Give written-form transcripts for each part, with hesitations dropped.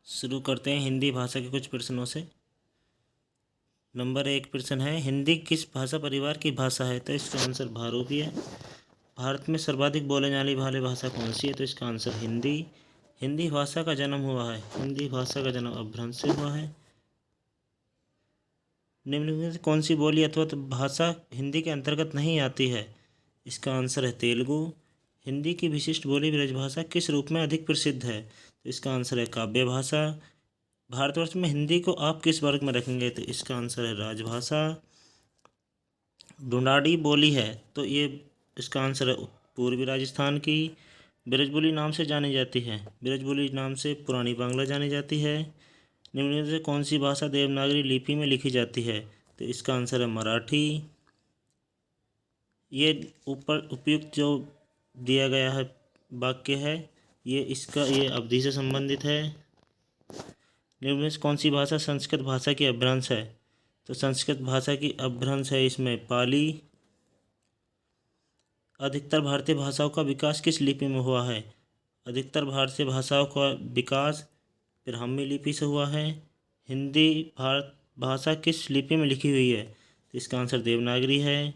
शुरू करते हैं हिंदी भाषा के कुछ प्रश्नों से। नंबर 1 प्रश्न है, हिंदी किस भाषा परिवार की भाषा है? तो इसका आंसर बहुरूपी है। भारत में सर्वाधिक बोले जाने वाली भाषा कौन सी है? तो इसका आंसर हिंदी। हिंदी भाषा का जन्म हुआ है, हिंदी भाषा का जन्म अपभ्रंश से हुआ है। निम्नलिखित में से कौन सी बोली अथवा भाषा हिंदी के अंतर्गत नहीं आती है? इसका आंसर है तेलुगु। हिंदी की विशिष्ट बोली ब्रजभाषा किस रूप में अधिक प्रसिद्ध है? तो इसका आंसर है काव्य भाषा। भारतवर्ष में हिंदी को आप किस वर्ग में रखेंगे? तो इसका आंसर है राजभाषा। ढूंढाड़ी बोली है तो ये इसका आंसर है पूर्वी राजस्थान की। ब्रजबोली नाम से जानी जाती है, ब्रजबोली नाम से पुरानी बांग्ला जानी जाती है। निम्नलिखित में से कौन सी भाषा देवनागरी लिपि में लिखी जाती है? तो इसका आंसर है मराठी। ये ऊपर उपयुक्त जो दिया गया है वाक्य है ये अवधि से संबंधित है। निम्न में से कौन सी भाषा संस्कृत भाषा की अपभ्रंश है? तो संस्कृत भाषा की अपभ्रंश है इसमें पाली। अधिकतर भारतीय भाषाओं का विकास किस लिपि में हुआ है? अधिकतर भारतीय भाषाओं का विकास ब्राह्मी लिपि से हुआ है। हिंदी भारत भाषा किस लिपि में लिखी हुई है? तो इसका आंसर देवनागरी है।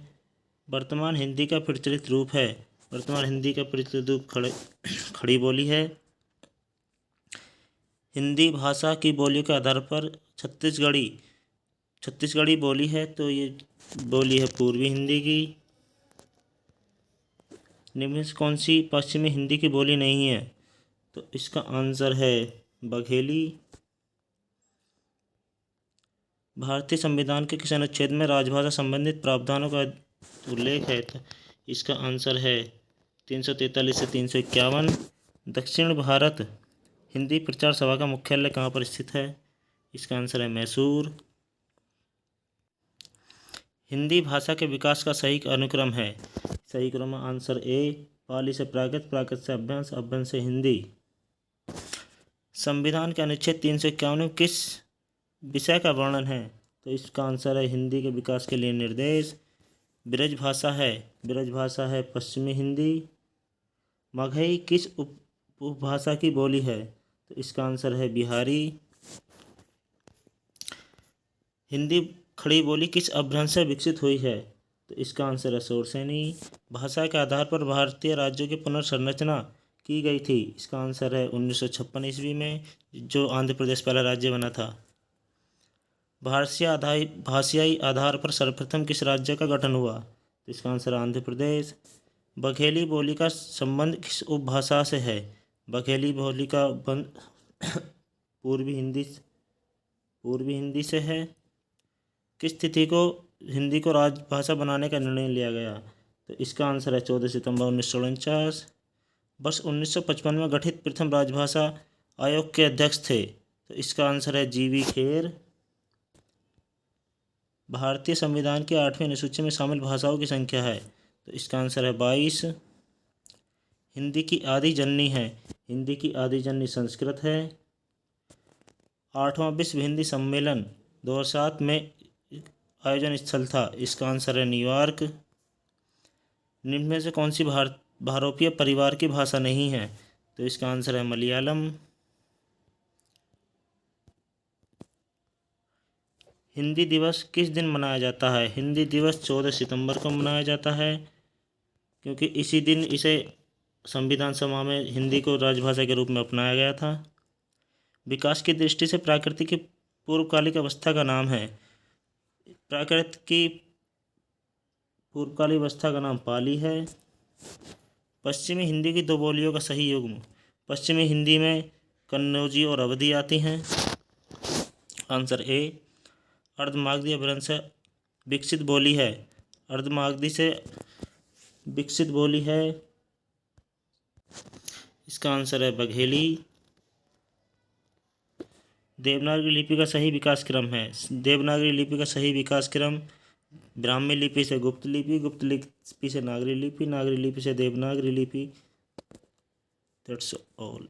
वर्तमान हिंदी का प्रचलित रूप है, वर्तमान हिंदी का प्रचलित रूप खड़ी बोली है। हिंदी भाषा की बोलियों के आधार पर छत्तीसगढ़ी बोली है तो ये बोली है पूर्वी हिंदी की। निम्न में से कौन सी पश्चिमी हिंदी की बोली नहीं है? तो इसका आंसर है बघेली। भारतीय संविधान के किस अनुच्छेद में राजभाषा संबंधित प्रावधानों का उल्लेख है? तो इसका आंसर है 343 से 351। दक्षिण भारत हिंदी प्रचार सभा का मुख्यालय कहाँ पर स्थित है? इसका आंसर है मैसूर। हिंदी भाषा के विकास का सही अनुक्रम है, सही क्रम आंसर ए, पाली से प्राकृत, प्राकृत से अपभ्रंश, अपभ्रंश से हिंदी। संविधान के अनुच्छेद 351 में किस विषय का वर्णन है? तो इसका आंसर है हिंदी के विकास के लिए निर्देश। ब्रजभाषा है पश्चिमी हिंदी। मगही किस उपभाषा की बोली है? तो इसका आंसर है बिहारी। हिंदी खड़ी बोली किस अपभ्रंश से विकसित हुई है? तो इसका आंसर है शोरसेनी। भाषा के आधार पर भारतीय राज्यों की पुनर्संरचना की गई थी। इसका आंसर है 1956 ईस्वी में, जो आंध्र प्रदेश पहला राज्य बना था। भाषाई आधार पर सर्वप्रथम किस राज्य का गठन हुआ? तो इसका आंसर आंध्र प्रदेश। बघेली बोली का संबंध किस उपभाषा से है? बघेली बोली का पूर्वी हिंदी से है। किस तिथि को हिंदी को राजभाषा बनाने का निर्णय लिया गया? तो इसका आंसर है 14 सितंबर 1949। वर्ष 1955 में गठित प्रथम राजभाषा आयोग के अध्यक्ष थे? तो इसका आंसर है जीवी खेर। भारतीय संविधान की 8वीं अनुसूची में शामिल भाषाओं की संख्या है? तो इसका आंसर है 22। हिंदी की आदि जननी है? हिंदी की आदि जननी संस्कृत है। 8वां विश्व हिंदी सम्मेलन 2007 में आयोजन स्थल था? इसका आंसर है न्यूयॉर्क। निम्न में से कौन सी भारोपीय परिवार की भाषा नहीं है? तो इसका आंसर है मलयालम। हिंदी दिवस किस दिन मनाया जाता है? हिंदी दिवस 14 सितंबर को मनाया जाता है, क्योंकि इसी दिन इसे संविधान सभा में हिंदी को राजभाषा के रूप में अपनाया गया था। विकास की दृष्टि से प्राकृतिक की पूर्वकालिक अवस्था का नाम है? प्राकृत की पूर्वकालिक अवस्था का नाम पाली है। पश्चिमी हिंदी की दो बोलियों का सही युग्म? पश्चिमी हिंदी में कन्नौजी और अवधी आती हैं। Answer A. अर्धमागधी अपभ्रंश से विकसित बोली है? अर्धमागधी से विकसित बोली है, इसका आंसर है बघेली। देवनागरी लिपि का सही विकास क्रम है? देवनागरी लिपि का सही विकास क्रम ब्राह्मी लिपि से गुप्त लिपि, गुप्त लिपि से नागरी लिपि, नागरी लिपि से देवनागरी लिपि। That's all.